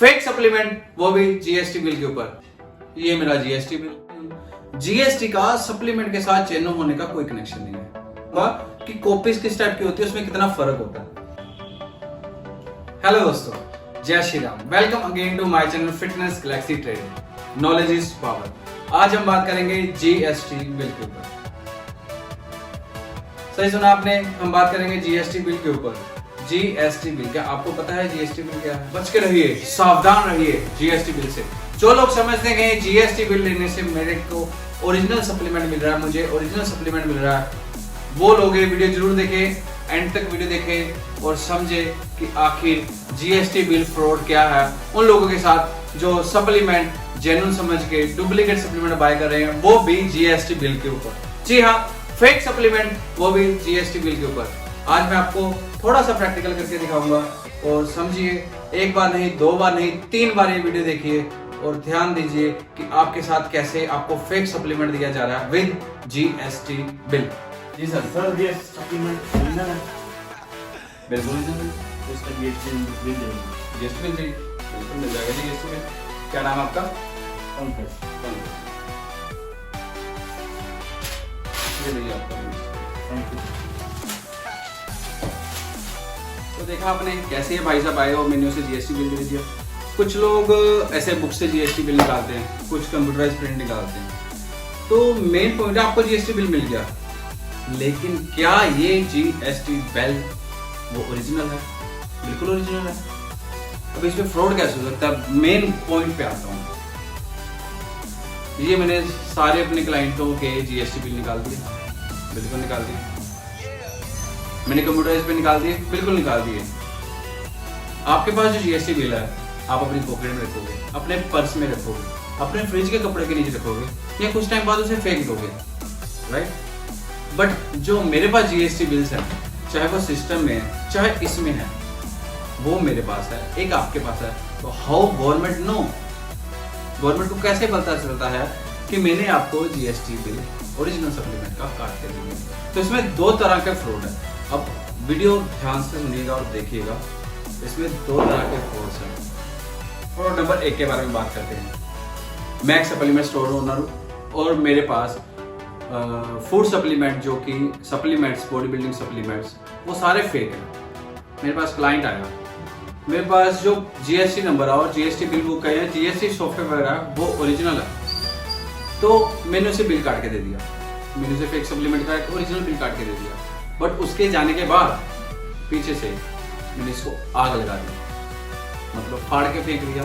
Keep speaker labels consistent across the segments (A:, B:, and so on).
A: Fake supplement, वो भी GST bill के ऊपर। ये मेरा जीएसटी बिल। जीएसटी का सप्लीमेंट के साथ जेन्युइन होने का कोई कनेक्शन नहीं है कि कॉपीज किस टाइप की होती है, उसमें कितना फर्क होता है। हेलो दोस्तों, जय Shri Ram. Welcome again to my channel fitness galaxy trading. Knowledge is power. आज हम बात करेंगे जीएसटी बिल के ऊपर। सही सुना आपने, हम बात करेंगे जीएसटी बिल के ऊपर। जीएसटी बिल, क्या आपको पता है जीएसटी बिल क्या है? बच के रहिए, सावधान रहिए जीएसटी बिल से। जो लोग समझते हैं कि जीएसटी बिल लेने से मेरे को ओरिजिनल सप्लीमेंट मिल रहा है, मुझे ओरिजिनल सप्लीमेंट मिल रहा है, वो लोग ये वीडियो जरूर देखें, एंड तक वीडियो देखें और समझे कि आखिर जीएसटी बिल फ्रॉड क्या है। उन लोगों के साथ जो सप्लीमेंट जेन्युइन समझ के डुप्लीकेट सप्लीमेंट बाय कर रहे हैं, वो भी जीएसटी बिल के ऊपर। जी हाँ, फेक सप्लीमेंट, वो भी जीएसटी बिल के ऊपर। आज मैं आपको थोड़ा सा प्रैक्टिकल करके दिखाऊंगा और समझिए, एक बार नहीं, दो बार नहीं, 3 बार ये वीडियो देखिए और ध्यान दीजिए कि आपके साथ कैसे आपको फेक सप्लीमेंट दिया जा रहा है विद जीएसटी बिल।
B: जी सर ये सप्लीमेंट ओरिजिनल है?
A: बिल्कुल ओरिजिनल।
B: तो इसका जीएसटी बिल देंगे।
A: जीएसटी बिल चाहिए? बिल्कुल मिल जाएगा जीएसटी बिल। क्या नाम है आपका?
B: पंकज।
A: ये लीजिए आपका बिल।
B: Thank you.
A: तो देखा आपने कैसे ये भाई साहब आए और मैंने उसे जीएसटी बिल दे दिया। कुछ लोग ऐसे बुक से जीएसटी बिल निकालते हैं, कुछ कंप्यूटराइज प्रिंट निकालते हैं। तो मेन पॉइंट है, आपको जीएसटी बिल मिल गया, लेकिन क्या ये जीएसटी बिल वो ओरिजिनल है? बिल्कुल ओरिजिनल है। अब इसमें फ्रॉड कैसे हो सकता है? मेन पॉइंट पे आता हूँ। ये मैंने सारे अपने क्लाइंटों के जीएसटी बिल निकाल दिए, बिल्कुल निकाल दिए। मैंने कंप्यूटराइज पे निकाल दिए, बिल्कुल निकाल दिए। आपके पास जो जीएसटी बिल है, आप अपनी पॉकेट में रखोगे, अपने पर्स में रखोगे, अपने फ्रिज के कपड़े के नीचे रखोगे या कुछ टाइम बाद उसे फेंक दोगे, राइट? बट जो मेरे पास जीएसटी बिल्स हैं, चाहे वो सिस्टम में है चाहे इसमें है, वो मेरे पास है, एक आपके पास है। तो हाउ गवर्नमेंट नो? गवर्नमेंट को कैसे पता चलता है कि मैंने आपको जीएसटी बिल ओरिजिनल सप्लीमेंट का काट के दिया? तो इसमें 2 तरह के फ्रॉड है। अब वीडियो ध्यान से सुनिएगा और देखिएगा, इसमें 2 तरह के फ्रॉड्स हैं। फ्रॉड नंबर 1 के बारे में बात करते हैं। मैं एक सप्लीमेंट स्टोर ओनर हूँ और मेरे पास फूड सप्लीमेंट, जो कि सप्लीमेंट्स, बॉडी बिल्डिंग सप्लीमेंट्स, वो सारे फेक हैं। मेरे पास क्लाइंट आया, मेरे पास जो जीएसटी नंबर है और जीएसटी बिल बुक है, जीएसटी सॉफ्टवेयर वगैरह वो ओरिजिनल है। तो मैंने उसे बिल काट के दे दिया, मैंने उसे फेक सप्लीमेंट का एक ओरिजिनल बिल काट के दे दिया। बट उसके जाने के बाद पीछे से मैंने इसको आग लगा दी, मतलब फाड़ के फेंक दिया,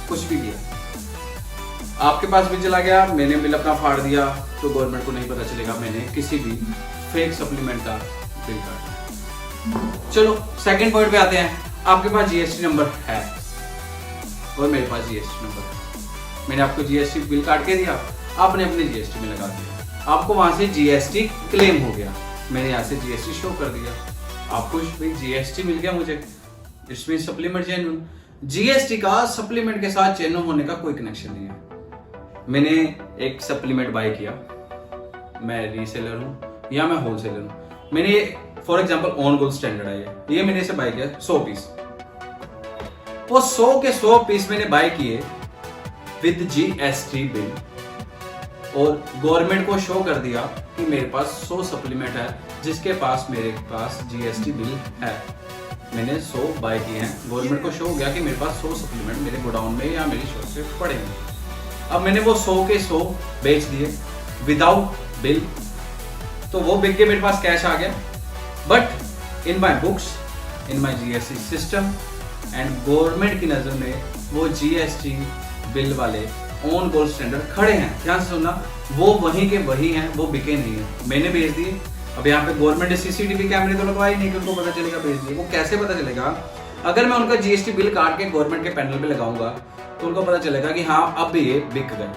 A: कुछ भी किया। आपके पास भी चला गया, मैंने बिल अपना फाड़ दिया, तो गवर्नमेंट को नहीं पता चलेगा मैंने किसी भी फेक सप्लीमेंट का बिल काटा। चलो सेकंड पॉइंट पे आते हैं। आपके पास जीएसटी नंबर है और मेरे पास जीएसटी नंबर है। मैंने आपको जीएसटी बिल काट के दिया, आपने अपने जीएसटी में लगा दिया, आपको वहां से जीएसटी क्लेम हो गया, मैंने यहाँ से जीएसटी शो कर दिया, आपको जीएसटी मिल गया मुझे, इसमें सप्लीमेंट जेन्युइन। जीएसटी का सप्लीमेंट के साथ जेन्युइन होने का कोई कनेक्शन नहीं है। मैंने एक सप्लीमेंट बाय किया, मैं रीसेलर हूँ या मैं होलसेलर हूँ, मैंने for example on gold standard है ये मैंने इसे बाय किया 100 पीस। वो 100 के 100 पीस मैंने बाय किए विद जीएसटी बिल और गवर्नमेंट को शो कर दिया कि मेरे पास 100 सप्लीमेंट है जिसके पास मेरे पास जीएसटी बिल है। मैंने 100 बाय किए हैं, गवर्नमेंट को शो हो गया कि मेरे पास 100 सप्लीमेंट मेरे गोडाउन में या मेरी शॉप पे पड़े हैं। अब मैंने वो 100 के 100 बेच दिए विदाउट बिल, तो वो बिक के मेरे पास कैश आ गया। But in my books, in my GST system and government की नजर में वो जीएसटी बिल वाले ऑन गोल्ड स्टैंडर्ड खड़े हैं। ध्यान से सुनना, वो वहीं के वही हैं, वो बिके नहीं है, मैंने बेच दिए। अब यहाँ पे गवर्नमेंट ने सीसीटीवी कैमरे तो लगवाए नहीं कि उनको पता चलेगा बेच दिए। वो कैसे पता चलेगा? अगर मैं उनका जीएसटी बिल काट के गवर्नमेंट के पैनल पे लगाऊंगा तो उनको पता चलेगा कि हाँ अब भी ये बिक गए।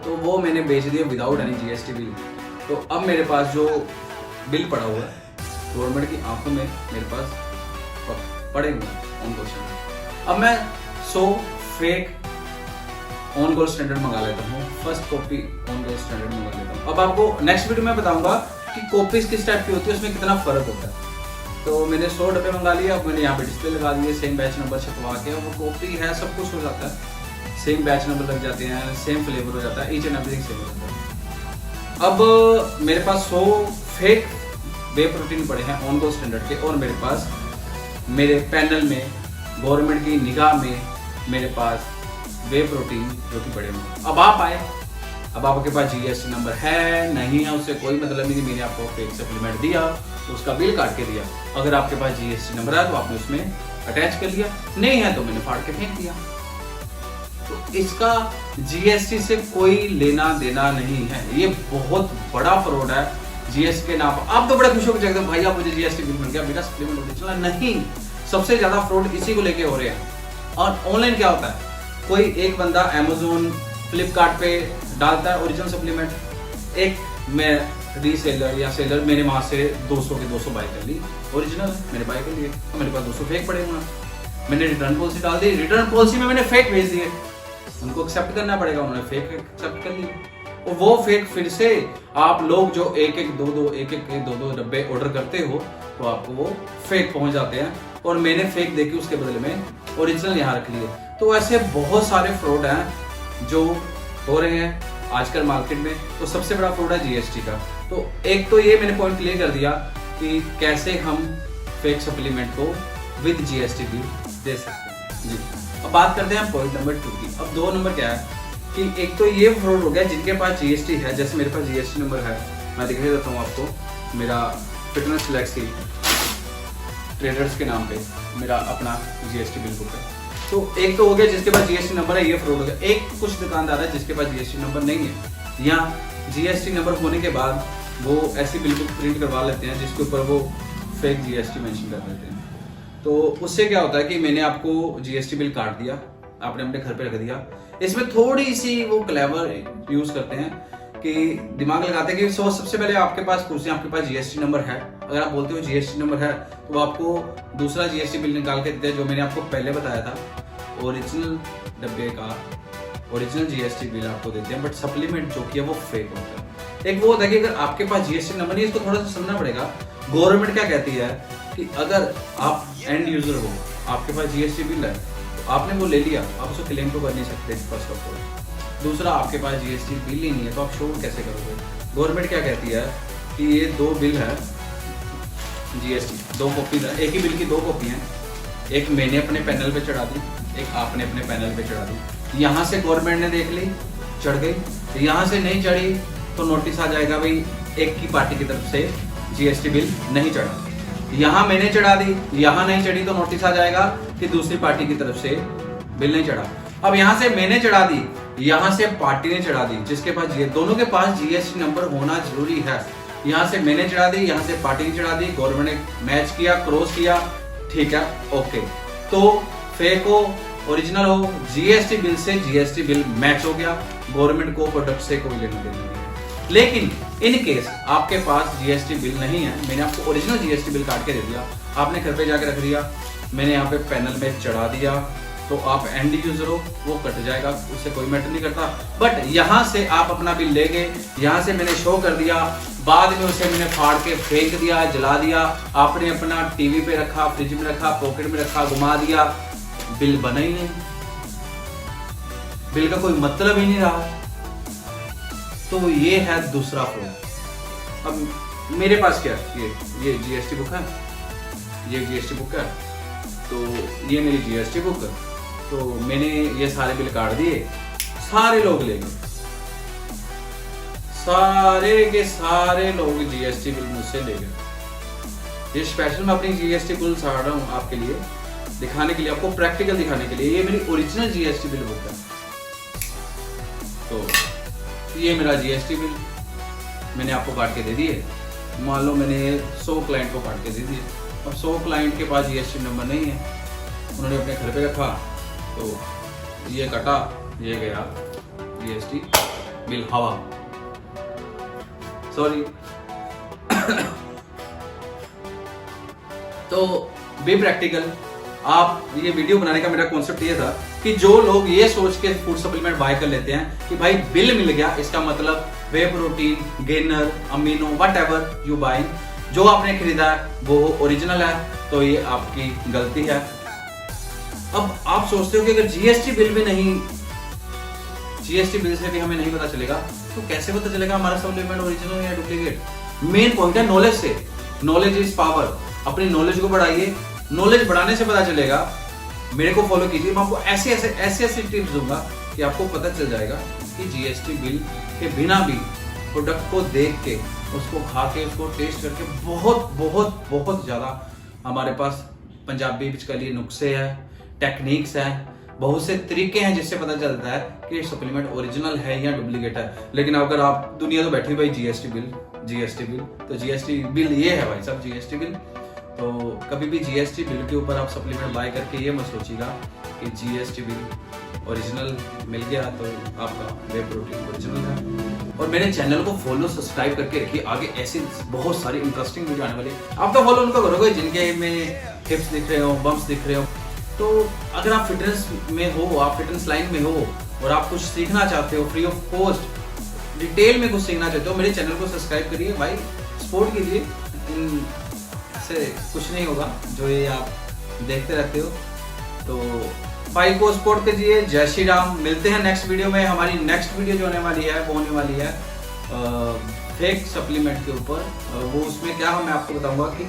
A: तो वो मैंने बेच दिए विदाउट एनी जीएसटी बिल। तो अब मेरे पास जो बिल पड़ा हुआ है गवर्नमेंट की आंखों में मेरे पास पड़े हुए ऑन गोल्ड स्टैंडर्ड। अब मैं 100 फेक ऑन गोल्ड स्टैंडर्ड मंगा लेता हूँ, first copy on gold standard मंगा लेता हूँ। अब आपको नेक्स्ट वीडियो में बताऊंगा कि कॉपीज किस टाइप की होती है, उसमें कितना फर्क होता है। तो मैंने 100 डब्बे मंगा लिए। अब मैंने यहाँ पे डिस्प्ले लगा दिए, सेम बैच नंबर छपवा के, वो कॉपी है, सब कुछ हो जाता है, सेम बैच नंबर लग जाते हैं, सेम फ्लेवर हो जाता है, ईच एंड एवरीथिंग सेम हो जाता है। अब मेरे पास 100 फेक वे प्रोटीन पड़े हैं ऑन गो स्टैंडर्ड के, और मेरे पास मेरे पैनल में गवर्नमेंट की निगाह में मेरे पास वे प्रोटीन जो कि बड़े हैं। अब आप आए, अब आपके पास जीएसटी नंबर है नहीं है उससे कोई मतलब नहीं, मैंने आपको फेक सप्लीमेंट दिया तो उसका बिल काट के दिया। अगर आपके पास जीएसटी नंबर है तो आपने उसमें अटैच कर लिया, नहीं है तो मैंने फाड़ के फेंक दिया। तो इसका जीएसटी से कोई लेना देना नहीं है, ये बहुत बड़ा फ्रॉड है जीएसटी के नाम पर। आप तो बड़े खुश हो जाएंगे भाई आप मुझे जीएसटी बिल मिल गया, मेरा सप्लीमेंट ओरिजिनल नहीं। सबसे ज्यादा फ्रॉड इसी को लेके हो रहे हैं। और ऑनलाइन क्या होता है, कोई एक बंदा अमेज़न फ्लिपकार्ट पे डालता है ओरिजिनल सप्लीमेंट, एक मैं रीसेलर या सेलर मैंने वहां से 200 के 200 बाय कर ली ओरिजिनल, मैंने बाय कर लिए, तो मेरे पास 200 फेक पड़े हुए, मैंने रिटर्न पॉलिसी डाल दी, रिटर्न पॉलिसी में मैंने फेक भेज दिए, उनको एक्सेप्ट करना पड़ेगा, उन्होंने फेक एक्सेप्ट कर ली, और वो फेक फिर से आप लोग जो एक एक दो डब्बे ऑर्डर करते हो तो आपको वो फेक पहुंच जाते हैं, और मैंने फेक देके उसके बदले में ओरिजिनल यहाँ रख लिए। तो ऐसे बहुत सारे फ्रॉड हैं जो हो रहे हैं आजकल मार्केट में। तो सबसे बड़ा फ्रॉड है जीएसटी का। तो एक तो ये मैंने पॉइंट क्लियर कर दिया कि कैसे हम फेक सप्लीमेंट को विद जीएसटी भी दे सकते हैं जी। अब बात करते हैं पॉइंट नंबर 2 की। अब 2 नंबर क्या है कि एक तो ये फ्रॉड हो गया जिनके पास जीएसटी है, जैसे मेरे पास जीएसटी नंबर है, मैं दिखा देता हूँ आपको, मेरा फिटनेस फ्लेक्सी ट्रेडर्स के नाम पे मेरा अपना जीएसटी बिल बुक है। तो एक तो हो गया जिसके पास जीएसटी नंबर है, ये फ्रॉड हो गया। एक कुछ दुकानदार है जिसके पास जीएसटी नंबर नहीं है, या जीएसटी नंबर होने के बाद वो ऐसी बिल बुक प्रिंट करवा लेते हैं जिसके ऊपर वो फेक जीएसटी मेंशन कर देते हैं। तो उससे क्या होता है कि मैंने आपको जीएसटी बिल काट दिया, आपने अपने घर पे रख दिया। इसमें थोड़ी सी वो क्लेवर यूज करते हैं कि दिमाग लगाते हैं कि सबसे पहले आपके पास कुर्सी, आपके पास जीएसटी नंबर है, अगर आप बोलते हो जीएसटी नंबर है तो आपको दूसरा जीएसटी बिल निकाल के देते हैं जो मैंने आपको पहले बताया था, ओरिजिनल डब्बे का ओरिजिनल जीएसटी बिल आपको देते हैं, बट सप्लीमेंट जो कि है वो फेक होता है। एक वो होता है कि अगर आपके पास जीएसटी नंबर नहीं है, इसको थोड़ा सा समझना पड़ेगा। गवर्नमेंट क्या कहती है कि अगर आप एंड यूजर हो, आपके पास जीएसटी बिल है, तो आपने वो ले लिया, आप उसको क्लेम तो कर नहीं सकते फर्स्ट ऑफ ऑल। दूसरा, आपके पास जीएसटी बिल ही नहीं है तो आप शो कैसे करोगे। गवर्नमेंट क्या कहती है कि ये 2 बिल है जीएसटी, 2 कॉपी है, एक ही बिल की 2 कॉपी हैं, एक मैंने अपने पैनल पे चढ़ा दी, एक आपने अपने पैनल पे चढ़ा दी। यहाँ से गवर्नमेंट ने देख ली, चढ़ गई, यहाँ से नहीं चढ़ी तो नोटिस आ जाएगा भाई एक की पार्टी की तरफ से जीएसटी बिल नहीं चढ़ा। यहाँ मैंने चढ़ा दी, यहाँ नहीं चढ़ी तो नोटिस आ जाएगा कि दूसरी पार्टी की तरफ से बिल नहीं चढ़ा। अब यहाँ से मैंने चढ़ा दी, यहाँ से पार्टी ने चढ़ा दी, जिसके पास दोनों के पास जीएसटी नंबर होना जरूरी है। यहाँ से मैंने चढ़ा दी, यहाँ से पार्टी ने चढ़ा दी, गवर्नमेंट ने मैच किया, क्रॉस किया, ठीक है, ओके। तो फेक हो ओरिजिनल हो, जीएसटी बिल से जीएसटी बिल मैच हो गया, गवर्नमेंट को प्रोडक्ट से कोई लेना देना नहीं है। लेकिन इन केस आपके पास जीएसटी बिल नहीं है, मैंने आपको ओरिजिनल जीएसटी बिल काट के दे दिया, आपने घर पे जाके रख दिया, मैंने यहाँ पे पैनल में चढ़ा दिया, तो आप एंड यूजर हो, वो कट जाएगा, उससे कोई मैटर नहीं करता। बट यहाँ से आप अपना बिल ले गए, यहाँ से मैंने शो कर दिया, बाद में उसे मैंने फाड़ के फेंक दिया, जला दिया, आपने अपना टीवी पे रखा, फ्रिज में रखा, पॉकेट में रखा, घुमा दिया, बिल बना ही नहीं, बिल का कोई मतलब ही नहीं रहा। तो ये है दूसरा फ्रॉड। अब मेरे पास क्या है, ये जीएसटी बुक है, ये जीएसटी बुक है, तो ये मेरी जीएसटी बुक है, तो मैंने ये सारे बिल काट दिए, सारे लोग ले गए, सारे के सारे लोग जीएसटी बिल मुझसे ले गए। ये स्पेशल मैं अपनी जीएसटी बिल साड़ रहा हूँ आपके लिए, दिखाने के लिए, आपको प्रैक्टिकल दिखाने के लिए। ये मेरी ओरिजिनल जीएसटी बिल बुक है। तो ये मेरा जीएसटी बिल मैंने आपको काट के दे दिए। मान लो मैंने 100 क्लाइंट को काट के दे दिए, अब 100 क्लाइंट के पास जीएसटी नंबर नहीं है, उन्होंने अपने घर पे रखा, तो ये कटा, ये गया जीएसटी बिल हवा, सॉरी। तो बी प्रैक्टिकल। आप, ये वीडियो बनाने का मेरा कॉन्सेप्ट ये था कि जो लोग ये सोच के फूड सप्लीमेंट बाय कर लेते हैं कि भाई बिल मिल गया, इसका मतलब whey protein, gainer, amino, whatever you buying, जो आपने खरीदा है वो ओरिजिनल है तो ये आपकी गलती है। अब आप सोचते हो कि अगर जीएसटी बिल भी नहीं, जीएसटी बिल से भी हमें नहीं पता चलेगा तो कैसे पता चलेगा हमारा सप्लीमेंट ओरिजिनल या डुप्लीकेट? मेन पॉइंट है नॉलेज से। Knowledge is power. अपनी नॉलेज को बढ़ाइए, नॉलेज बढ़ाने से पता चलेगा। मेरे को फॉलो कीजिए, मैं आपको ऐसे टिप्स दूंगा कि आपको पता चल जाएगा कि जीएसटी बिल के बिना भी प्रोडक्ट को देख के, उसको खा के, उसको टेस्ट करके बहुत बहुत बहुत ज़्यादा हमारे पास पंजाबी के लिए नुस्खे हैं, टेक्निक्स हैं, बहुत से तरीके हैं जिससे पता चलता है कि सप्लीमेंट ओरिजिनल है या डुप्लीकेट है। लेकिन अगर आप दुनिया तो बैठी भाई जीएसटी बिल तो जीएसटी बिल ये है भाई साहब, जीएसटी बिल। तो कभी भी जीएसटी बिल के ऊपर आप सप्लीमेंट बाय करके ये मत सोचिएगा कि जीएसटी बिल ओरिजिनल मिल गया तो आपका वे प्रोटीन ओरिजिनल है। और मेरे चैनल को फॉलो सब्सक्राइब करके रखिए, आगे ऐसी बहुत सारी इंटरेस्टिंग वीडियो आने वाली है। आप तो फॉलो उनको करोगे जिनके में हिप्स दिख रहे हो, बम्प्स दिख रहे हो। तो अगर आप फिटनेस में हो, आप फिटनेस लाइन में हो और आप कुछ सीखना चाहते हो फ्री ऑफ कॉस्ट, डिटेल में कुछ सीखना चाहते हो, मेरे चैनल को सब्सक्राइब करिए भाई, सपोर्ट कीजिए। इससे कुछ नहीं होगा जो ये आप देखते रहते हो। तो भाई को सपोर्ट कीजिए। जय श्री राम। मिलते हैं नेक्स्ट वीडियो में। हमारी नेक्स्ट वीडियो जो होने वाली है वो होने वाली है फेक सप्लीमेंट के ऊपर। वो उसमें क्या मैं आपको बताऊंगा कि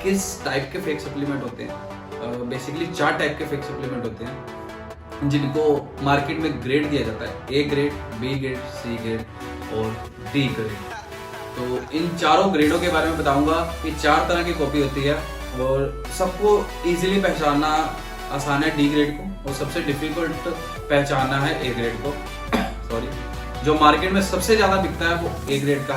A: किस टाइप के फेक सप्लीमेंट होते हैं। बेसिकली 4 टाइप के फेक सप्लीमेंट होते हैं जिनको मार्केट में ग्रेड दिया जाता है, A grade, B grade, C grade और डी ग्रेड। तो इन चारों ग्रेडों के बारे में बताऊंगा कि 4 तरह की कॉपी होती है और सबको इजीली पहचानना आसान है डी ग्रेड को, और सबसे डिफिकल्ट पहचानना है ए ग्रेड को। सॉरी, जो मार्केट में सबसे ज्यादा बिकता है वो ए ग्रेड का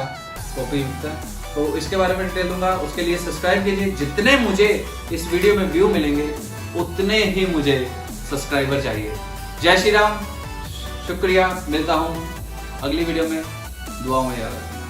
A: कॉपी बिकता है। तो इसके बारे में डिटेल दूंगा, उसके लिए सब्सक्राइब कीजिए। जितने मुझे इस वीडियो में व्यू मिलेंगे उतने ही मुझे सब्सक्राइबर चाहिए। जय श्री राम, शुक्रिया। मिलता हूँ अगली वीडियो में, दुआओं में याद रखना।